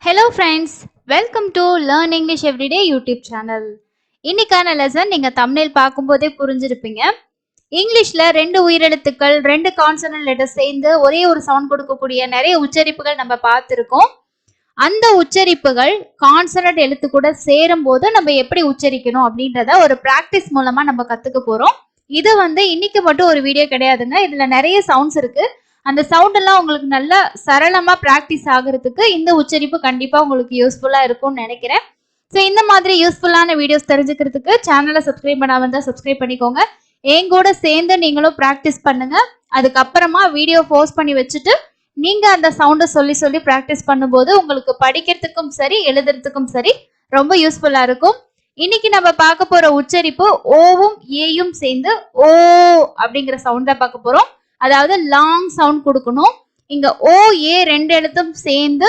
Hello friends, welcome to Learn English Everyday YouTube channel. இன்னைக்கான lesson நீங்க thumbnail பார்க்கும்போதே புரிஞ்சிருப்பீங்க. இங்கிலீஷ்ல ரெண்டு உயிரெழுத்துக்கள், ரெண்டு கான்சனன்ட் லெட்டர் சேர்ந்து ஒரே ஒரு சவுண்ட் கொடுக்கக்கூடிய நிறைய உச்சரிப்புகள் நம்ம பார்த்துருக்கோம். அந்த உச்சரிப்புகள் கான்சனன்ட் எழுத்து கூட சேரும் போது நம்ம எப்படி உச்சரிக்கணும் அப்படின்றத ஒரு பிராக்டிஸ் மூலமா நம்ம கத்துக்க போறோம். இது இன்னைக்கு மட்டும் ஒரு வீடியோ கிடையாதுங்க. இதுல நிறைய சவுண்ட்ஸ் இருக்கு. அந்த சவுண்ட் எல்லாம் உங்களுக்கு நல்லா சரளமா பிராக்டிஸ் ஆகுறதுக்கு இந்த உச்சரிப்பு கண்டிப்பா உங்களுக்கு யூஸ்ஃபுல்லா இருக்கும்னு நினைக்கிறேன். ஸோ இந்த மாதிரி யூஸ்ஃபுல்லான வீடியோஸ் தெரிஞ்சுக்கிறதுக்கு சேனலை சப்ஸ்கிரைப் பண்ணாம இருந்தால் சப்ஸ்கிரைப் பண்ணிக்கோங்க. என் கூட சேர்ந்து நீங்களும் ப்ராக்டிஸ் பண்ணுங்க. அதுக்கப்புறமா வீடியோ போஸ்ட் பண்ணி வச்சுட்டு நீங்க அந்த சவுண்டை சொல்லி சொல்லி ப்ராக்டிஸ் பண்ணும்போது உங்களுக்கு படிக்கிறதுக்கும் சரி எழுதுறதுக்கும் சரி ரொம்ப யூஸ்ஃபுல்லா இருக்கும். இன்னைக்கு நம்ம பார்க்க போற உச்சரிப்பு ஓவும் ஏயும் சேர்ந்து ஓ அப்படிங்கிற சவுண்ட் தான் பார்க்க போறோம். அதாவது லாங் சவுண்ட் கொடுக்கணும். இங்க ஓ ஏ ரெண்டு எழுத்தும் சேர்ந்து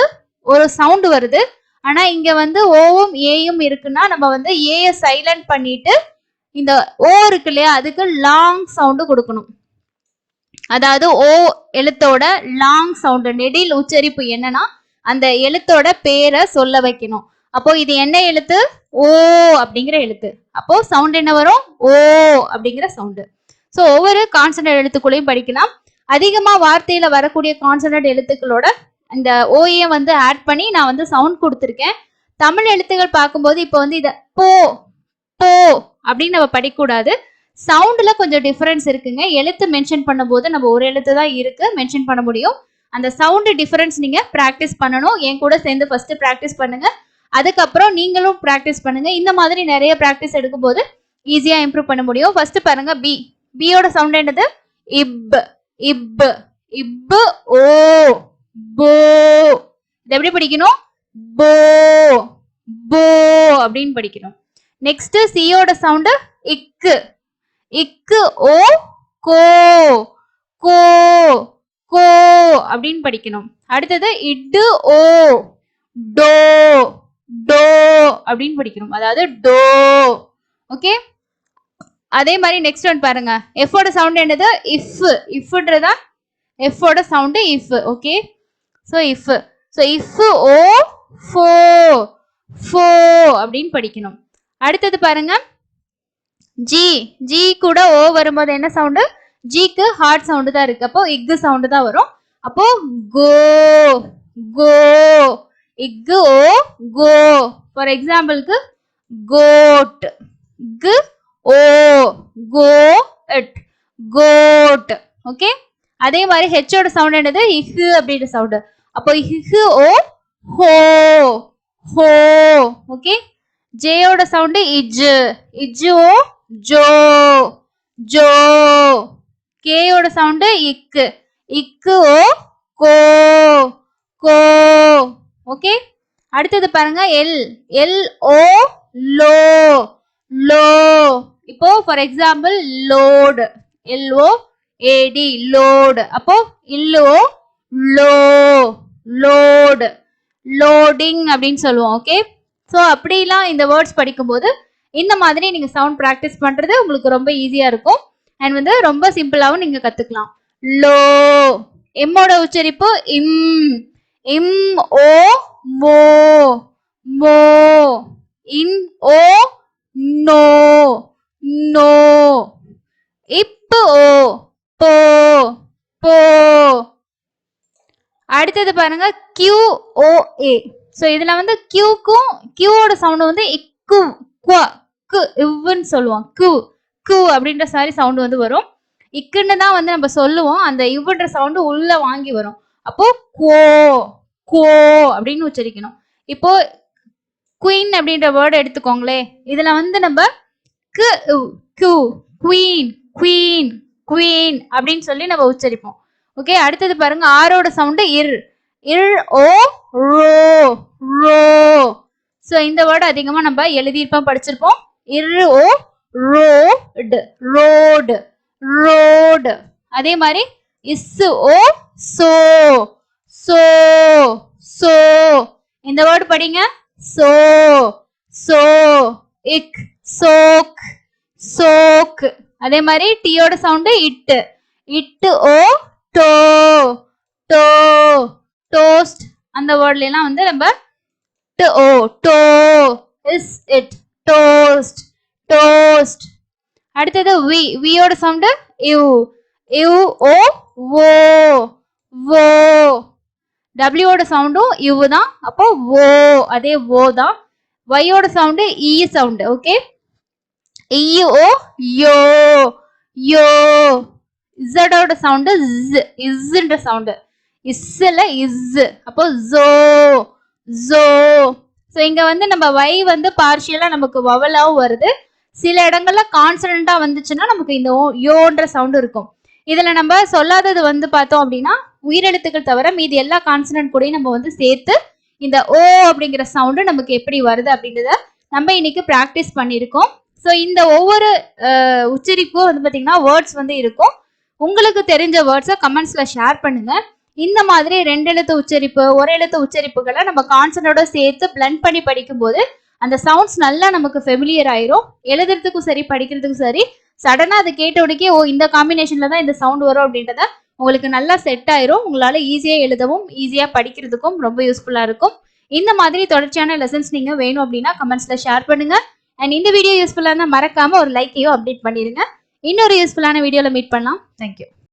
ஒரு சவுண்ட் வருது. ஆனா இங்க ஓவும் ஏயும் இருக்குன்னா நம்ம ஏய சைலண்ட் பண்ணிட்டு இந்த ஓ இருக்கு இல்லையா அதுக்கு லாங் சவுண்டு கொடுக்கணும். அதாவது ஓ எழுத்தோட லாங் சவுண்டு நெடில் உச்சரிப்பு என்னன்னா அந்த எழுத்தோட பேரை சொல்ல வைக்கணும். அப்போ இது என்ன எழுத்து? ஓ அப்படிங்கிற எழுத்து. அப்போ சவுண்ட் என்ன வரும்? ஓ அப்படிங்கிற சவுண்டு. ஸோ ஒவ்வொரு கான்சனன்ட் எழுத்துக்குள்ளையும் படிக்கலாம். அதிகமா வார்த்தையில வரக்கூடிய கான்சனன்ட் எழுத்துக்களோட இந்த ஓஏ ஆட் பண்ணி நான் சவுண்ட் கொடுத்துருக்கேன். தமிழ் எழுத்துக்கள் பார்க்கும்போது இப்போ இதை போ போ அப்படின்னு நம்ம படிக்கக்கூடாது. சவுண்ட்ல கொஞ்சம் டிஃபரன்ஸ் இருக்குங்க. எழுத்து மென்ஷன் பண்ணும்போது நம்ம ஒரு எழுத்து தான் இருக்கு மென்ஷன் பண்ண முடியும். அந்த சவுண்ட் டிஃபரன்ஸ் நீங்க பிராக்டிஸ் பண்ணணும். என் கூட சேர்ந்து ஃபர்ஸ்ட் பிராக்டிஸ் பண்ணுங்க. அதுக்கப்புறம் நீங்களும் பிராக்டிஸ் பண்ணுங்க. இந்த மாதிரி நிறைய பிராக்டிஸ் எடுக்கும்போது ஈஸியா இம்ப்ரூவ் பண்ண முடியும். ஃபர்ஸ்ட் பாருங்க பி. பியோட சவுண்ட் என்னது? இப் இப் இப் ஓ போ. இது எப்படி படிக்கணும்? போ போ அப்படின்னு படிக்கணும். நெக்ஸ்ட் சியோட சவுண்ட் இக்கு இக்கு ஓ கோ கோ கோ அப்படின்னு படிக்கணும். அடுத்தது இட்டு ஓ டோ டோ அப்படின்னு படிக்கணும். அதாவது டோ. ஓகே, அதே மாதிரி நெக்ஸ்ட் ஒன் பாருங்க. எஃபோட சவுண்ட் என்னது? இஃப். இஃப்ன்றதா எஃபோட சவுண்ட் if. Okay, so if. So if O ஃபோ ஃபோ அப்படின்னு படிக்கணும். அடுத்தது பாருங்க ஜி. ஜி கூட ஓ வரும்போது என்ன சவுண்டு? ஜிக்கு ஹார்ட் சவுண்டு தான் இருக்கு. அப்போ இக்கு சவுண்டு தான் வரும். அப்போ கோ கோ இக்கு ஓ கோ. ஃபார் எக்ஸாம்பிளுக்கு கோட் கு ஓ கோட் கோட். ஓகே, அதே மாதிரி ஹெச்சோட சவுண்ட் என்னது? இஹு அப்படின்ற சவுண்டு. அப்போ இஹு ஓ ஹோ ஹோ. ஓகே, ஜேயோட சவுண்டு இஜ் இஜ் ஓ ஜோ ஜோ. கேயோட சவுண்டு இக்கு இக்கு ஓ கோ கோ. ஓகே, அடுத்தது பாருங்க எல். எல் ஓ லோ லோ. இப்போ for example load L O A D load. அப்போ இல்லோ லோ லோட் லோடிங் அப்படின்னு சொல்லுவோம். ஓகே, ஸோ அப்படிலாம் இந்த வேர்ட்ஸ் படிக்கும்போது இந்த மாதிரி நீங்க சவுண்ட் ப்ராக்டிஸ் பண்றது உங்களுக்கு ரொம்ப ஈஸியா இருக்கும். அண்ட் ரொம்ப சிம்பிளாவும் நீங்க கத்துக்கலாம். லோ. எம்மோட உச்சரிப்பு இம் இம் ஓ மோ மோ. இன் ஓ நோ நோ. இப்பு ஓ போ போ. அடுத்தது பாருங்க கியூ ஓ ஏ. ஸோ இதுல கியூக்கும் கியூவோட சவுண்ட் இக்கு கு இவ்வுன்னு சொல்லுவோம். கு கு அப்படின்ற சாரி சவுண்ட் வரும். இக்குன்னு தான் நம்ம சொல்லுவோம். அந்த இவ்வுன்ற சவுண்டு உள்ள வாங்கி வரும். அப்போ கோ கோ அப்படின்னு உச்சரிக்கணும். இப்போ குயின் அப்படின்ற வேர்டு எடுத்துக்கோங்களே. இதுல நம்ம கு கு குவீன் குவீன் குவீன் அப்படின்னு சொல்லி நம்ம உச்சரிப்போம். ஓகே, அடுத்தது பாருங்க ஆரோட சவுண்டு இர் இர் ஓ ரோ ரோ. ஸோ இந்த வேர்டு அதிகமா நம்ம எழுதியிருப்போம் படிச்சிருப்போம். இர் ஓ ரோடு ரோடு ரோடு. அதே மாதிரி is O so so so. இந்த வேர்டு படிங்க சோ சோ. இக் சோக் சோக். அதே மாதிரி டீயோட சவுண்டு இட்டு இட்டு ஓ டோ டோ டோஸ்ட். அந்த வேர்ட்ல எல்லாம் நம்ம O, to, is it, toast, toast. அடுத்தது V ஓட sound U, U, O, wo, wo. W ஓட சவுண்டும் U தான், அப்போ wo, அதே wo தான். Y ஓட sound E sound, okay. E, O, yo, yo. Z ஓட சவுண்ட் Z, இஸ்ன்ற சவுண்ட். இஸ்ல இஸ், அப்போ zo, zo. ஸோ இங்க வந்து நம்ம Y வந்து பார்ஷியலா நமக்கு வவலாவும் வருது. சில இடங்கள்ல கான்சனண்டா வந்துச்சுன்னா நமக்கு இந்த யோன்ற சவுண்ட் இருக்கும். இதுல நம்ம சொல்லாதது வந்து பார்த்தோம் அப்படின்னா உயிரெழுத்துக்கள் தவிர மீதி எல்லா கான்சனன்ட் கூடயும் நம்ம வந்து சேர்த்து இந்த ஓ அப்படிங்கிற சவுண்டு நமக்கு எப்படி வருது அப்படின்றத நம்ம இன்னைக்கு ப்ராக்டிஸ் பண்ணியிருக்கோம். ஸோ இந்த ஒவ்வொரு உச்சரிப்பும் வந்து பார்த்தீங்கன்னா வேர்ட்ஸ் வந்து இருக்கும். உங்களுக்கு தெரிஞ்ச வேர்ட்ஸை கமெண்ட்ஸ்ல ஷேர் பண்ணுங்க. இந்த மாதிரி 2 எழுத்து உச்சரிப்பு, ஒரு எழுத்து உச்சரிப்புகளை நம்ம கான்சனோட சேர்த்து பிளண்ட் பண்ணி படிக்கும்போது அந்த சவுண்ட்ஸ் நல்லா நமக்கு ஃபெமிலியர் ஆயிரும். எழுதுறதுக்கும் சரி படிக்கிறதுக்கும் சரி சடனா அதை கேட்ட உடனே ஓ இந்த காம்பினேஷன்ல தான் இந்த சவுண்ட் வரும் அப்படின்றத உங்களுக்கு நல்லா செட் ஆயிரும். உங்களால ஈஸியா எழுதவும் ஈஸியா படிக்கிறதுக்கும் ரொம்ப யூஸ்ஃபுல்லா இருக்கும். இந்த மாதிரி தொடர்ச்சியான லெசன்ஸ் நீங்க வேணும் அப்படின்னா கமெண்ட்ஸ்ல ஷேர் பண்ணுங்க. அண்ட் இந்த வீடியோ யூஸ்ஃபுல்லா இருந்தால் மறக்காம ஒரு லைக்கையும் அப்டேட் பண்ணிருங்க. இன்னொரு யூஸ்ஃபுல்லான வீடியோல மீட் பண்ணலாம். தேங்க்யூ.